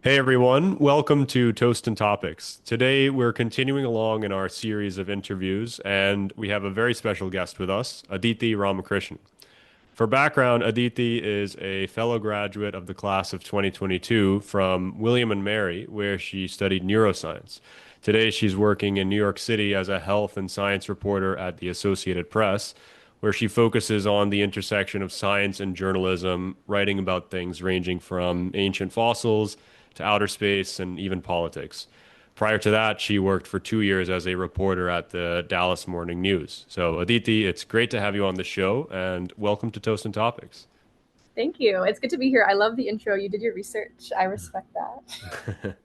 Hey everyone, welcome to Toast and Topics. Today we're continuing along in our series of interviews, and we have a very special guest with us, Aditi Ramakrishnan. For background, Aditi is a fellow graduate of the class of 2022 from William and Mary, where she studied neuroscience. Today she's working in New York City as a health and science reporter at the Associated Press, where she focuses on the intersection of science and journalism, writing about things ranging from ancient fossils to outer space and even politics. Prior to that, she worked for 2 years as a reporter at the Dallas Morning News. So, Aditi, it's great to have you on the show and welcome to Toast and Topics. Thank you. It's good to be here. I love the intro. You did your research. I respect that.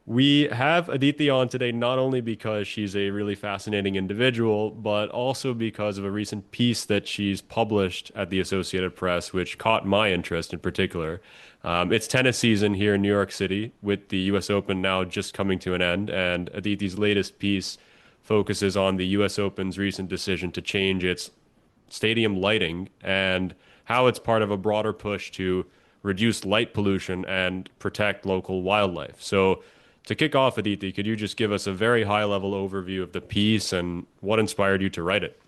We have Aditi on today not only because she's a really fascinating individual, but also because of a recent piece that she's published at the Associated Press, which caught my interest in particular. It's tennis season here in New York City, with the US Open now just coming to an end, and Aditi's latest piece focuses on the US Open's recent decision to change its stadium lighting and how it's part of a broader push to reduce light pollution and protect local wildlife. So, to kick off, Aditi, could you just give us a very high level overview of the piece and what inspired you to write it?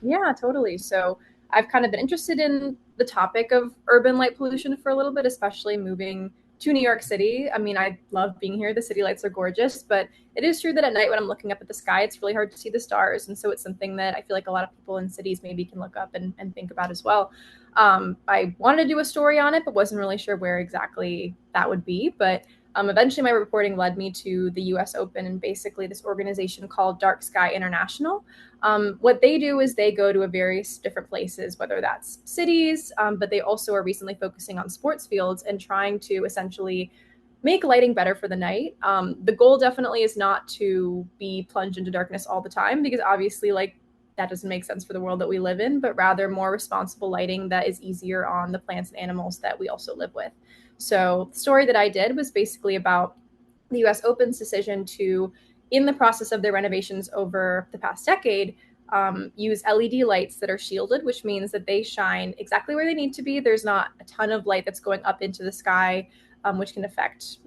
Yeah, totally. So I've kind of been interested in the topic of urban light pollution for a little bit, especially moving to New York City. I mean, I love being here. The city lights are gorgeous, but it is true that at night when I'm looking up at the sky, it's really hard to see the stars. And so it's something that I feel like a lot of people in cities maybe can look up and think about as well. I wanted to do a story on it, but wasn't really sure where exactly that would be. But eventually, my reporting led me to the US Open and basically this organization called Dark Sky International. What they do is they go to various different places, whether that's cities, but they also are recently focusing on sports fields and trying to essentially make lighting better for the night. The goal definitely is not to be plunged into darkness all the time, because obviously, like, that doesn't make sense for the world that we live in, but rather more responsible lighting that is easier on the plants and animals that we also live with. So the story that I did was basically about the US Open's decision to, in the process of their renovations over the past decade, use LED lights that are shielded, which means that they shine exactly where they need to be. There's not a ton of light that's going up into the sky, which can affect,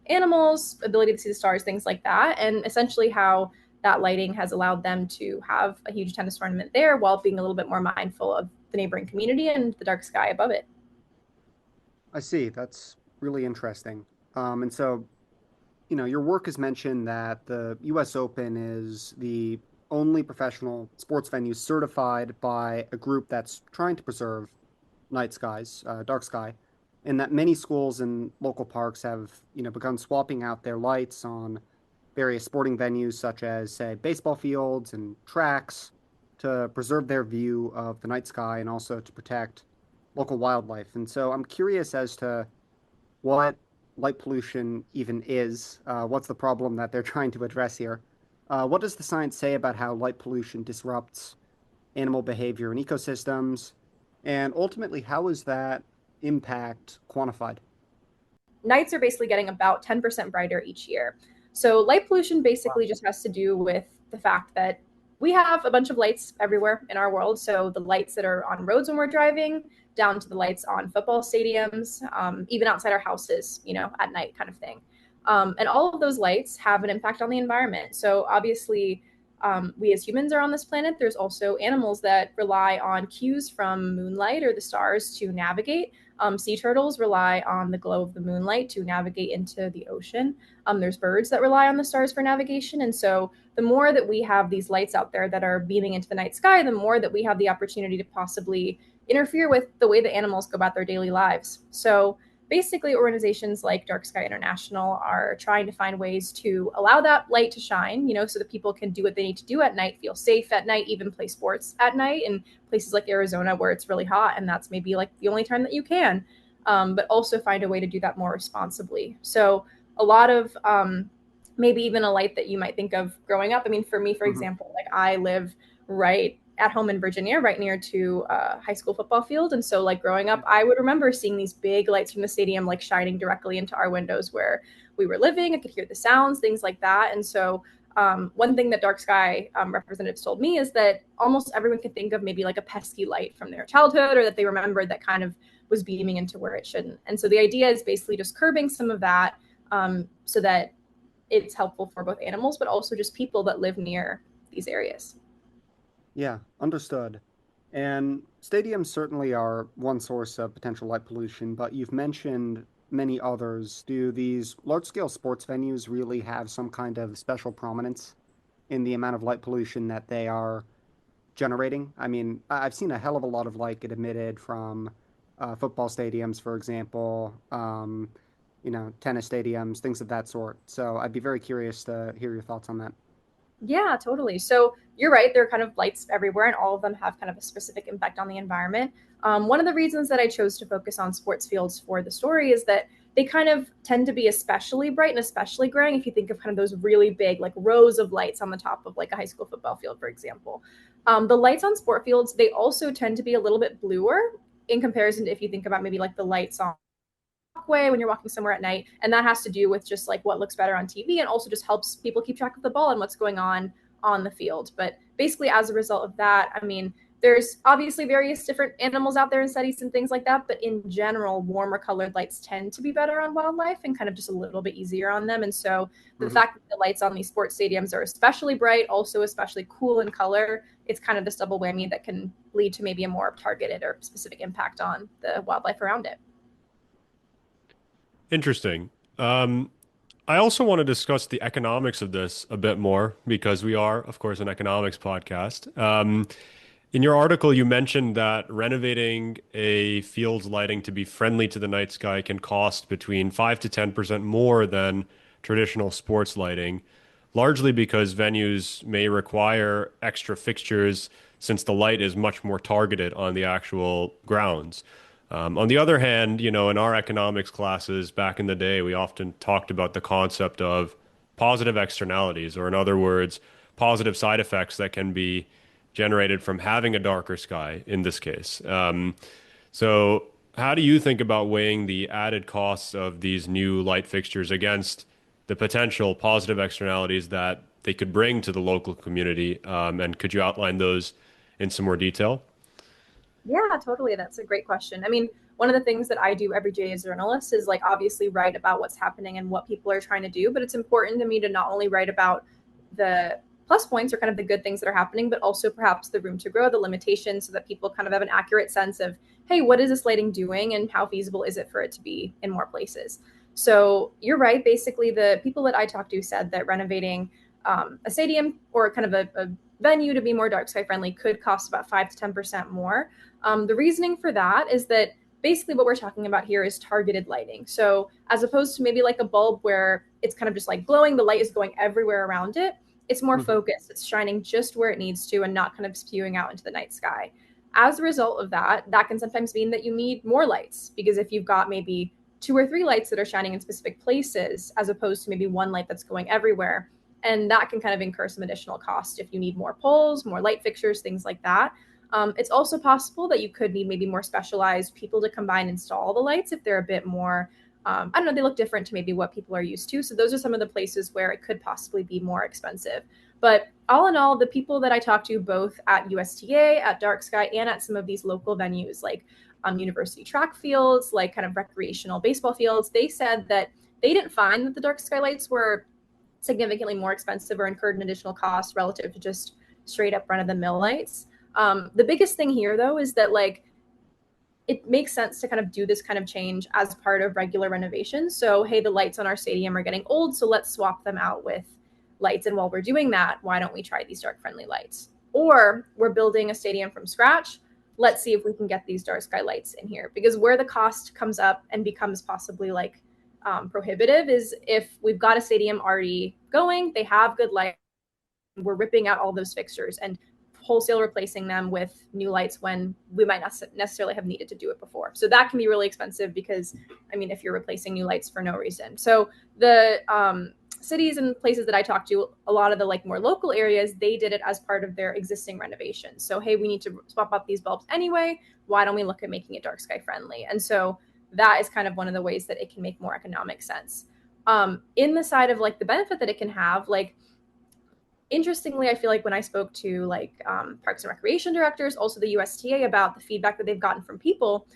animals, ability to see the stars, things like that. And essentially how that lighting has allowed them to have a huge tennis tournament there while being a little bit more mindful of the neighboring community and the dark sky above it. I see. That's really interesting. And so, your work has mentioned that the US Open is the only professional sports venue certified by a group that's trying to preserve night skies, dark sky, and that many schools and local parks have, begun swapping out their lights on various sporting venues, such as, say, baseball fields and tracks, to preserve their view of the night sky and also to protect local wildlife. And so I'm curious as to what light pollution even is. What's the problem that they're trying to address here? What does the science say about how light pollution disrupts animal behavior and ecosystems? And ultimately, how is that impact quantified? Nights are basically getting about 10% brighter each year. So light pollution Wow. basically just has to do with the fact that we have a bunch of lights everywhere in our world. So the lights that are on roads when we're driving, down to the lights on football stadiums, even outside our houses, at night kind of thing. And all of those lights have an impact on the environment. So obviously, we as humans are on this planet. There's also animals that rely on cues from moonlight or the stars to navigate. Sea turtles rely on the glow of the moonlight to navigate into the ocean. There's birds that rely on the stars for navigation. And so the more that we have these lights out there that are beaming into the night sky, the more that we have the opportunity to possibly interfere with the way that animals go about their daily lives. So basically, organizations like Dark Sky International are trying to find ways to allow that light to shine, so that people can do what they need to do at night, feel safe at night, even play sports at night in places like Arizona where it's really hot and that's maybe like the only time that you can, but also find a way to do that more responsibly. So a lot of maybe even a light that you might think of growing up. I mean, for me, for Mhm. example, like I live right at home in Virginia, right near to a high school football field. And so, like, growing up, I would remember seeing these big lights from the stadium, like, shining directly into our windows where we were living. I could hear the sounds, things like that. And so, one thing that Dark Sky representatives told me is that almost everyone could think of maybe like a pesky light from their childhood or that they remembered that kind of was beaming into where it shouldn't. And so the idea is basically just curbing some of that, so that it's helpful for both animals, but also just people that live near these areas. Yeah, understood. And stadiums certainly are one source of potential light pollution, but you've mentioned many others. Do these large-scale sports venues really have some kind of special prominence in the amount of light pollution that they are generating? I mean, I've seen a hell of a lot of light get emitted from football stadiums, for example, tennis stadiums, things of that sort. So I'd be very curious to hear your thoughts on that. Yeah, totally. So you're right. There are kind of lights everywhere, and all of them have kind of a specific impact on the environment. One of the reasons that I chose to focus on sports fields for the story is that they kind of tend to be especially bright and especially glaring if you think of kind of those really big, like rows of lights on the top of like a high school football field, for example. The lights on sport fields, they also tend to be a little bit bluer in comparison to if you think about maybe like the lights on walkway when you're walking somewhere at night, and that has to do with just like what looks better on TV, and also just helps people keep track of the ball and what's going on the field. But basically, as a result of that, I mean, there's obviously various different animals out there in studies and things like that, but in general, warmer colored lights tend to be better on wildlife and kind of just a little bit easier on them. And so the Hmm. fact that the lights on these sports stadiums are especially bright, also especially cool in color, it's kind of this double whammy that can lead to maybe a more targeted or specific impact on the wildlife around it. Interesting. Um, I also want to discuss the economics of this a bit more because we are, of course, an economics podcast. In your article, you mentioned that renovating a field's lighting to be friendly to the night sky can cost between 5 to 10% more than traditional sports lighting, largely because venues may require extra fixtures since the light is much more targeted on the actual grounds. On the other hand, in our economics classes back in the day, we often talked about the concept of positive externalities, or in other words, positive side effects that can be generated from having a darker sky in this case. So, how do you think about weighing the added costs of these new light fixtures against the potential positive externalities that they could bring to the local community? And could you outline those in some more detail? Yeah, totally. That's a great question. I mean, one of the things that I do every day as a journalist is like obviously write about what's happening and what people are trying to do, but it's important to me to not only write about the plus points or kind of the good things that are happening, but also perhaps the room to grow, the limitations, so that people kind of have an accurate sense of, hey, what is this lighting doing and how feasible is it for it to be in more places? So you're right. Basically, the people that I talked to said that renovating a stadium or kind of a venue to be more dark sky friendly could cost about 5 to 10% more. The reasoning for that is that basically what we're talking about here is targeted lighting. So as opposed to maybe like a bulb where it's kind of just like glowing, the light is going everywhere around it. It's more Hmm. focused. It's shining just where it needs to and not kind of spewing out into the night sky. As a result of that, that can sometimes mean that you need more lights, because if you've got maybe two or three lights that are shining in specific places, as opposed to maybe one light that's going everywhere, and that can kind of incur some additional cost if you need more poles, more light fixtures, things like that. It's also possible that you could need maybe more specialized people to combine and install the lights if they're a bit more, I don't know, they look different to maybe what people are used to. So those are some of the places where it could possibly be more expensive. But all in all, the people that I talked to both at USTA, at Dark Sky, and at some of these local venues like university track fields, like kind of recreational baseball fields, they said that they didn't find that the dark sky lights were significantly more expensive or incurred an additional cost relative to just straight up run of the mill lights. The biggest thing here, though, is that like it makes sense to kind of do this kind of change as part of regular renovations. So, hey, the lights on our stadium are getting old, so let's swap them out with lights. And while we're doing that, why don't we try these dark friendly lights? Or we're building a stadium from scratch. Let's see if we can get these dark sky lights in here. Because where the cost comes up and becomes possibly like prohibitive is if we've got a stadium already going, they have good light, we're ripping out all those fixtures and wholesale replacing them with new lights when we might not necessarily have needed to do it before. So that can be really expensive because, I mean, if you're replacing new lights for no reason. So the cities and places that I talked to, a lot of the like more local areas, they did it as part of their existing renovations. So, hey, we need to swap out these bulbs anyway. Why don't we look at making it dark sky friendly? And so that is kind of one of the ways that it can make more economic sense. In the side of like the benefit that it can have, like interestingly, I feel like when I spoke to like parks and recreation directors, also the USTA, about the feedback that they've gotten from people,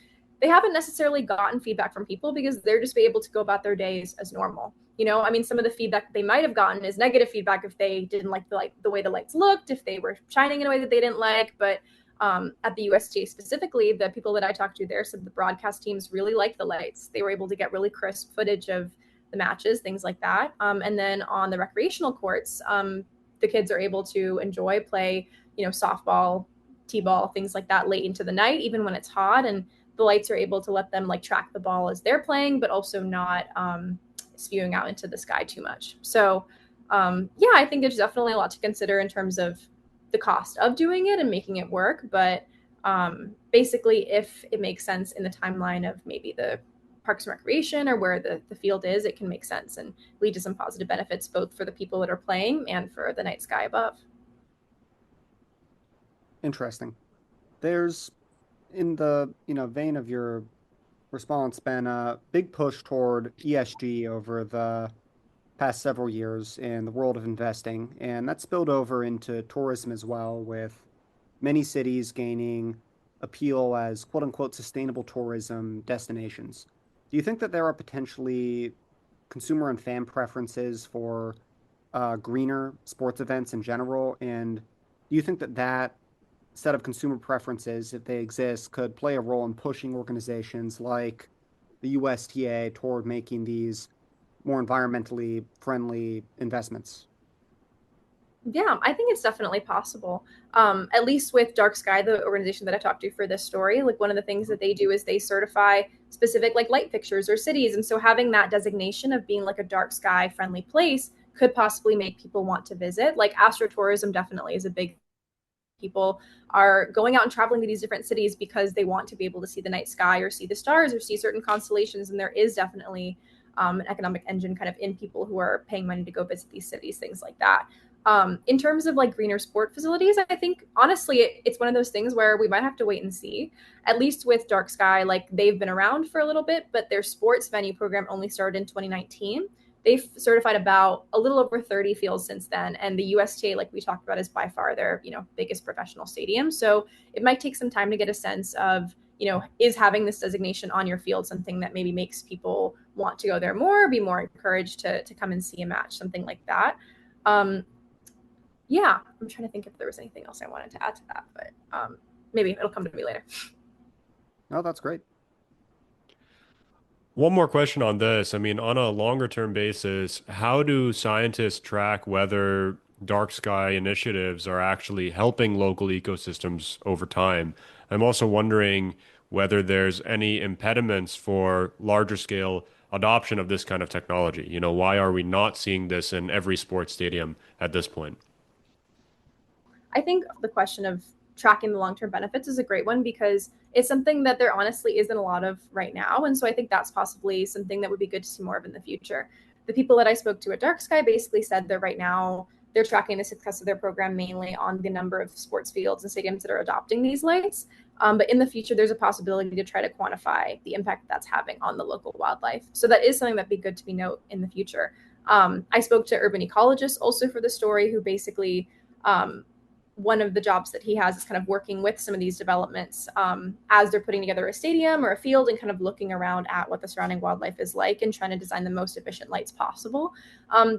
they haven't necessarily gotten feedback from people because they're just able to go about their days as normal. I mean, some of the feedback they might have gotten is negative feedback if they didn't like the way the lights looked, if they were shining in a way that they didn't like. But at the USTA specifically, the people that I talked to there said the broadcast teams really liked the lights. They were able to get really crisp footage of the matches, things like that. And then on the recreational courts, the kids are able to enjoy play, softball, t-ball, things like that late into the night, even when it's hot. And the lights are able to let them like track the ball as they're playing, but also not spewing out into the sky too much. So yeah, I think there's definitely a lot to consider in terms of the cost of doing it and making it work. But basically, if it makes sense in the timeline of maybe the Parks and Recreation or where the field is, it can make sense and lead to some positive benefits both for the people that are playing and for the night sky above. Interesting. There's, in the vein of your response, been a big push toward ESG over the past several years in the world of investing, and that's spilled over into tourism as well, with many cities gaining appeal as quote unquote sustainable tourism destinations. Do you think that there are potentially consumer and fan preferences for greener sports events in general? And do you think that that set of consumer preferences, if they exist, could play a role in pushing organizations like the USTA toward making these more environmentally friendly investments? Yeah, I think it's definitely possible. At least with Dark Sky, the organization that I talked to for this story, like one of the things that they do is they certify specific like light fixtures or cities. And so having that designation of being like a dark sky friendly place could possibly make people want to visit. Like astrotourism definitely is a big people are going out and traveling to these different cities because they want to be able to see the night sky or see the stars or see certain constellations. And there is definitely an economic engine kind of in people who are paying money to go visit these cities, things like that. In terms of like greener sport facilities, I think honestly it's one of those things where we might have to wait and see. At least with Dark Sky, like they've been around for a little bit, but their sports venue program only started in 2019. They've certified about a little over 30 fields since then, and the USTA, like we talked about, is by far their biggest professional stadium. So it might take some time to get a sense of is having this designation on your field something that maybe makes people want to go there more, be more encouraged to come and see a match, something like that. Yeah, I'm trying to think if there was anything else I wanted to add to that, but maybe it'll come to me later. No, that's great. One more question on this. I mean, on a longer term basis, how do scientists track whether dark sky initiatives are actually helping local ecosystems over time? I'm also wondering whether there's any impediments for larger scale adoption of this kind of technology. Why are we not seeing this in every sports stadium at this point? I think the question of tracking the long-term benefits is a great one because it's something that there honestly isn't a lot of right now. And so I think that's possibly something that would be good to see more of in the future. The people that I spoke to at Dark Sky basically said that right now they're tracking the success of their program mainly on the number of sports fields and stadiums that are adopting these lights. But in the future, there's a possibility to try to quantify the impact that's having on the local wildlife. So that is something that'd be good to be note in the future. I spoke to urban ecologists also for the story who basically one of the jobs that he has is kind of working with some of these developments as they're putting together a stadium or a field and kind of looking around at what the surrounding wildlife is like and trying to design the most efficient lights possible.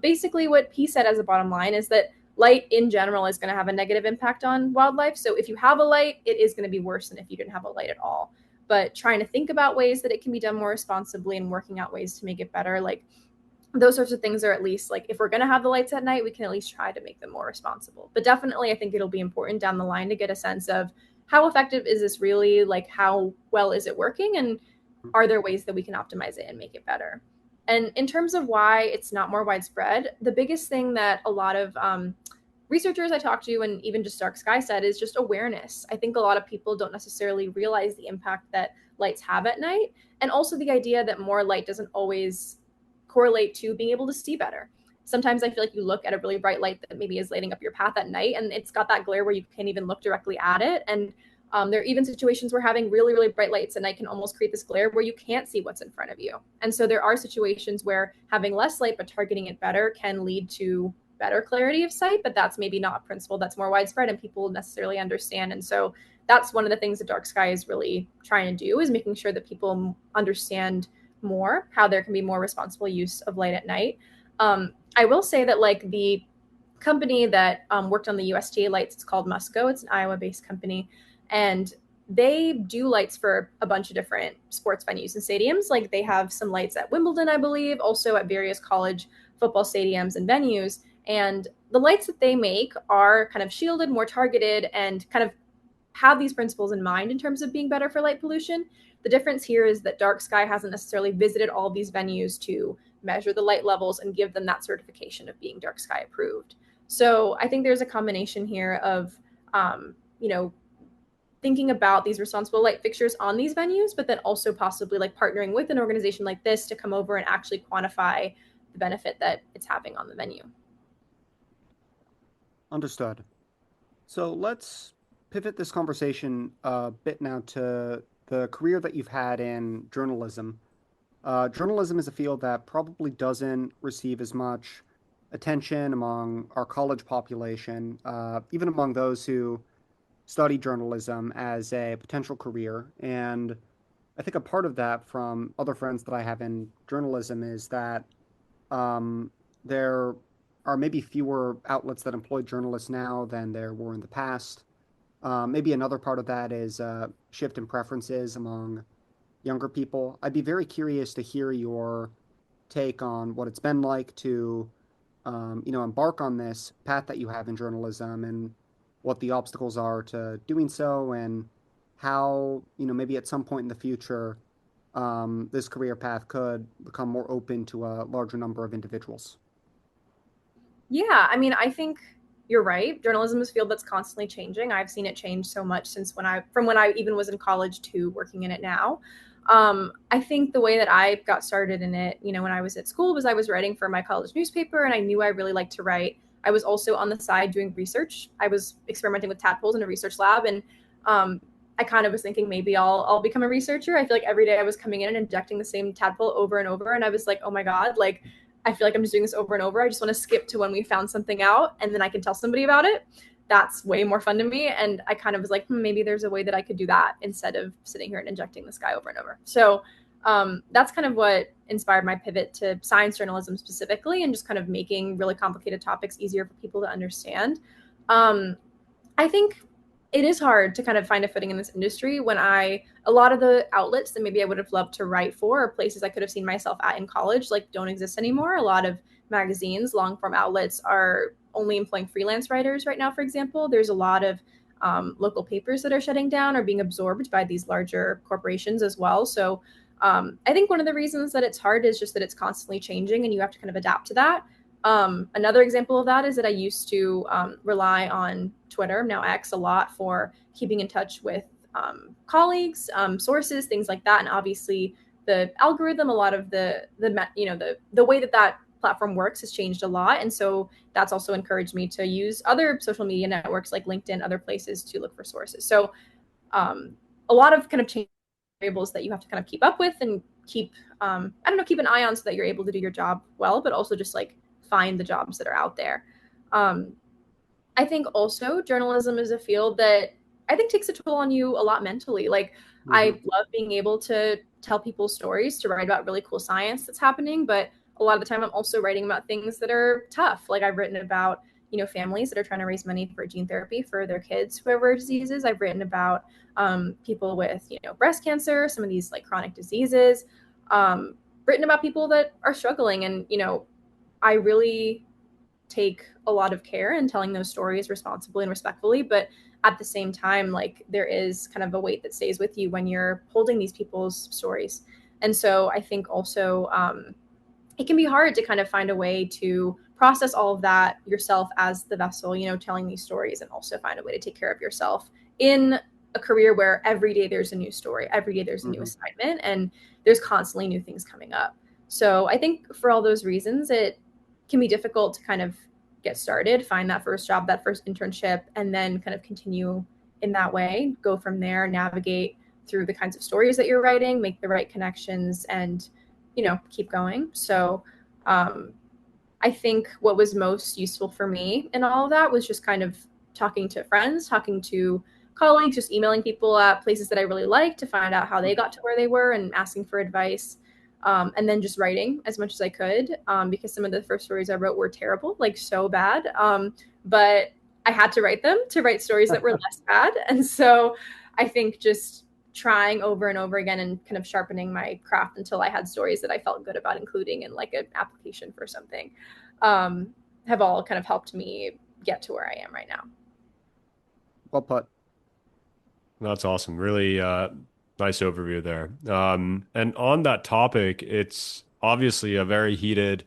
Basically, what he said as a bottom line is that light in general is going to have a negative impact on wildlife. So if you have a light, it is going to be worse than if you didn't have a light at all. But trying to think about ways that it can be done more responsibly and working out ways to make it better, like those sorts of things are at least like if we're going to have the lights at night, we can at least try to make them more responsible. But definitely, I think it'll be important down the line to get a sense of how effective is this really, like how well is it working, and are there ways that we can optimize it and make it better. And in terms of why it's not more widespread, the biggest thing that a lot of researchers I talked to and even just Dark Sky said is just awareness. I think a lot of people don't necessarily realize the impact that lights have at night, and also the idea that more light doesn't always correlate to being able to see better. Sometimes I feel like you look at a really bright light that maybe is lighting up your path at night and it's got that glare where you can't even look directly at it. And there are even situations where having really, really bright lights at night can almost create this glare where you can't see what's in front of you. And so there are situations where having less light but targeting it better can lead to better clarity of sight, but that's maybe not a principle that's more widespread and people necessarily understand. And so that's one of the things that Dark Sky is really trying to do, is making sure that people understand more how there can be more responsible use of light at night. I will say that like the company that worked on the USTA lights, it's called Musco. It's an Iowa-based company, and they do lights for a bunch of different sports venues and stadiums. Like they have some lights at Wimbledon, I believe, also at various college football stadiums and venues. And the lights that they make are kind of shielded, more targeted, and kind of have these principles in mind in terms of being better for light pollution. The difference here is that Dark Sky hasn't necessarily visited all these venues to measure the light levels and give them that certification of being Dark Sky approved. So I think there's a combination here of, you know, thinking about these responsible light fixtures on these venues, but then also possibly like partnering with an organization like this to come over and actually quantify the benefit that it's having on the venue. Understood. So let's pivot this conversation a bit now to the career that you've had in journalism. Journalism is a field that probably doesn't receive as much attention among our college population, even among those who study journalism as a potential career. And I think a part of that from other friends that I have in journalism is that there are maybe fewer outlets that employ journalists now than there were in the past. Maybe another part of that is a shift in preferences among younger people. I'd be very curious to hear your take on what it's been like to, embark on this path that you have in journalism, and what the obstacles are to doing so, and how, maybe at some point in the future, this career path could become more open to a larger number of individuals. Yeah, I mean, I think you're right. Journalism is a field that's constantly changing. I've seen it change so much since from when I even was in college to working in it now. I think the way that I got started in it, when I was at school, was I was writing for my college newspaper, and I knew I really liked to write. I was also on the side doing research. I was experimenting with tadpoles in a research lab, and I kind of was thinking maybe I'll become a researcher. I feel like every day I was coming in and injecting the same tadpole over and over, and I was like, oh my god, like I feel like I'm just doing this over and over. I just want to skip to when we found something out, and then I can tell somebody about it. That's way more fun to me. And I kind of was like, maybe there's a way that I could do that instead of sitting here and injecting this guy over and over. So that's kind of what inspired my pivot to science journalism specifically, and just kind of making really complicated topics easier for people to understand. I think it is hard to kind of find a footing in this industry when a lot of the outlets that maybe I would have loved to write for, or places I could have seen myself at in college, like don't exist anymore. A lot of magazines, long form outlets are only employing freelance writers right now, for example. There's a lot of local papers that are shutting down or being absorbed by these larger corporations as well. So I think one of the reasons that it's hard is just that it's constantly changing and you have to kind of adapt to that. Another example of that is that I used to rely on Twitter, now X, a lot for keeping in touch with colleagues, sources, things like that. And obviously the algorithm, a lot of the way that platform works has changed a lot. And so that's also encouraged me to use other social media networks like LinkedIn, other places to look for sources. So a lot of kind of change variables that you have to kind of keep up with and keep an eye on so that you're able to do your job well, but also just like find the jobs that are out there. I think also journalism is a field that I think takes a toll on you a lot mentally. Like I love being able to tell people stories, to write about really cool science that's happening, but a lot of the time I'm also writing about things that are tough. Like I've written about, families that are trying to raise money for gene therapy for their kids who have rare diseases. I've written about people with, breast cancer, some of these like chronic diseases, written about people that are struggling. And, I really take a lot of care in telling those stories responsibly and respectfully, but at the same time, like there is kind of a weight that stays with you when you're holding these people's stories. And so I think also it can be hard to kind of find a way to process all of that yourself as the vessel, telling these stories, and also find a way to take care of yourself in a career where every day there's a new story, every day there's a new assignment, and there's constantly new things coming up. So I think for all those reasons, it can be difficult to kind of get started, find that first job, that first internship, and then kind of continue in that way, go from there, navigate through the kinds of stories that you're writing, make the right connections, and, keep going. So I think what was most useful for me in all of that was just kind of talking to friends, talking to colleagues, just emailing people at places that I really liked to find out how they got to where they were and asking for advice. And then just writing as much as I could, because some of the first stories I wrote were terrible, like so bad. But I had to write them to write stories that were less bad. And so I think just trying over and over again and kind of sharpening my craft until I had stories that I felt good about including in like an application for something, have all kind of helped me get to where I am right now. Well put. That's awesome. Really nice overview there. And on that topic, it's obviously a very heated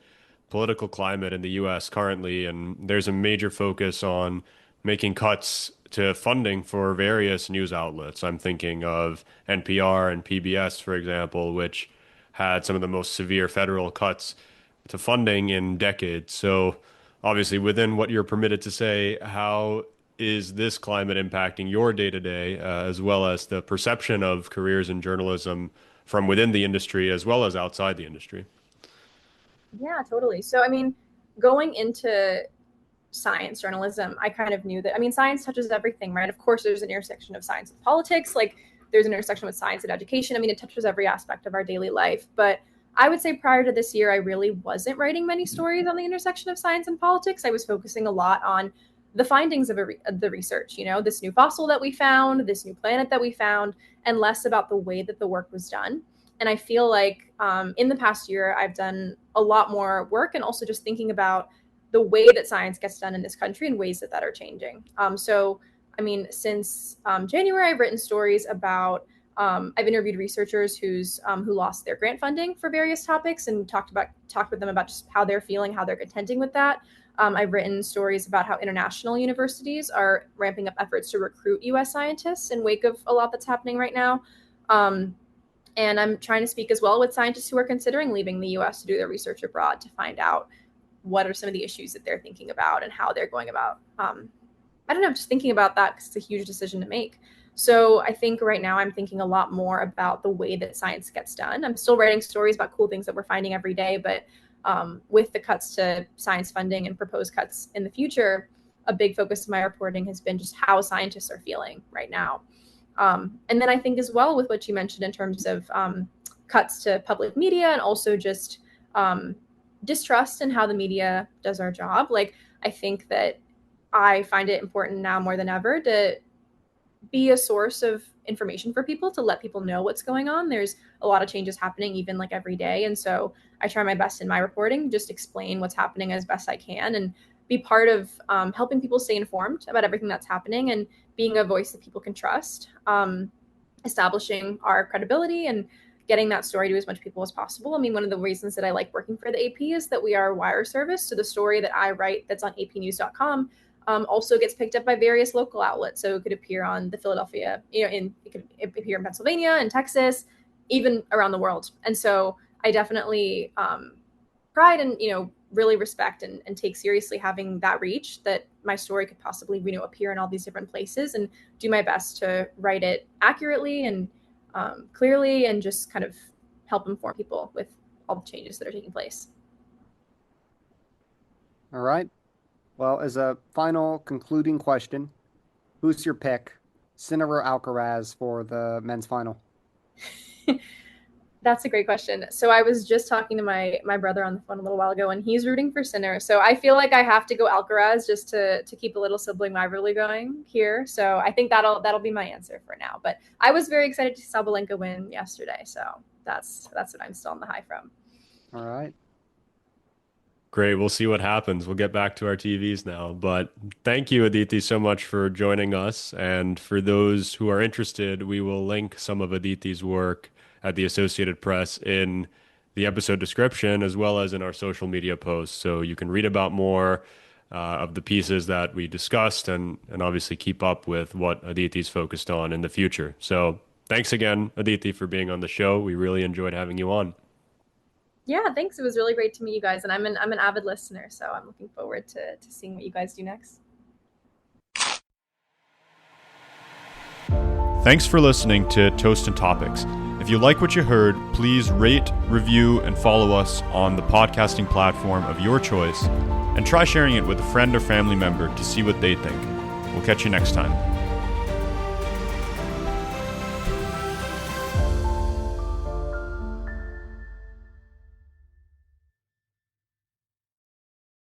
political climate in the US currently, and there's a major focus on making cuts to funding for various news outlets. I'm thinking of NPR and PBS, for example, which had some of the most severe federal cuts to funding in decades. So, obviously, within what you're permitted to say, how is this climate impacting your day to day, as well as the perception of careers in journalism from within the industry as well as outside the industry? Yeah, totally. So, I mean, going into science journalism, I kind of knew that, I mean, science touches everything, right? Of course, there's an intersection of science and politics. Like, there's an intersection with science and education. I mean, it touches every aspect of our daily life. But I would say prior to this year, I really wasn't writing many stories on the intersection of science and politics. I was focusing a lot on the findings of the research, you know, this new fossil that we found, this new planet that we found, and less about the way that the work was done. And I feel like in the past year, I've done a lot more work and also just thinking about the way that science gets done in this country and ways that are changing. So, I mean, since January, I've written stories about, I've interviewed researchers who lost their grant funding for various topics and talked with them about just how they're feeling, how they're contending with that. I've written stories about how international universities are ramping up efforts to recruit U.S. scientists in wake of a lot that's happening right now. And I'm trying to speak as well with scientists who are considering leaving the U.S. to do their research abroad to find out what are some of the issues that they're thinking about and how they're going about, I don't know, just thinking about that because it's a huge decision to make. So I think right now I'm thinking a lot more about the way that science gets done. I'm still writing stories about cool things that we're finding every day, but with the cuts to science funding and proposed cuts in the future, a big focus of my reporting has been just how scientists are feeling right now. And then I think as well with what you mentioned in terms of cuts to public media and also just distrust in how the media does our job. Like, I think that I find it important now more than ever to be a source of information for people, to let people know what's going on. There's a lot of changes happening even like every day. And so I try my best in my reporting, just explain what's happening as best I can and be part of helping people stay informed about everything that's happening and being a voice that people can trust, establishing our credibility and getting that story to as much people as possible. I mean, one of the reasons that I like working for the AP is that we are a wire service. So the story that I write that's on apnews.com also gets picked up by various local outlets. So it could appear on the Philadelphia, it could appear in Pennsylvania and Texas, even around the world. And so I definitely pride and, really respect and take seriously having that reach that my story could possibly, appear in all these different places and do my best to write it accurately and clearly and just kind of help inform people with all the changes that are taking place. All right. Well, as a final concluding question, who's your pick, Sinner or Alcaraz for the men's final? That's a great question. So I was just talking to my brother on the phone a little while ago, and he's rooting for Sinner. So I feel like I have to go Alcaraz just to keep a little sibling rivalry going here. So I think that'll be my answer for now. But I was very excited to see Sabalenka win yesterday. So that's what I'm still on the high from. All right. Great. We'll see what happens. We'll get back to our TVs now. But thank you, Aditi, so much for joining us. And for those who are interested, we will link some of Aditi's work at the Associated Press in the episode description, as well as in our social media posts. So you can read about more of the pieces that we discussed and obviously keep up with what Aditi's focused on in the future. So thanks again, Aditi, for being on the show. We really enjoyed having you on. Yeah, thanks. It was really great to meet you guys. And I'm an avid listener, so I'm looking forward to seeing what you guys do next. Thanks for listening to Toast and Topics. If you like what you heard, please rate, review, and follow us on the podcasting platform of your choice, and try sharing it with a friend or family member to see what they think. We'll catch you next time.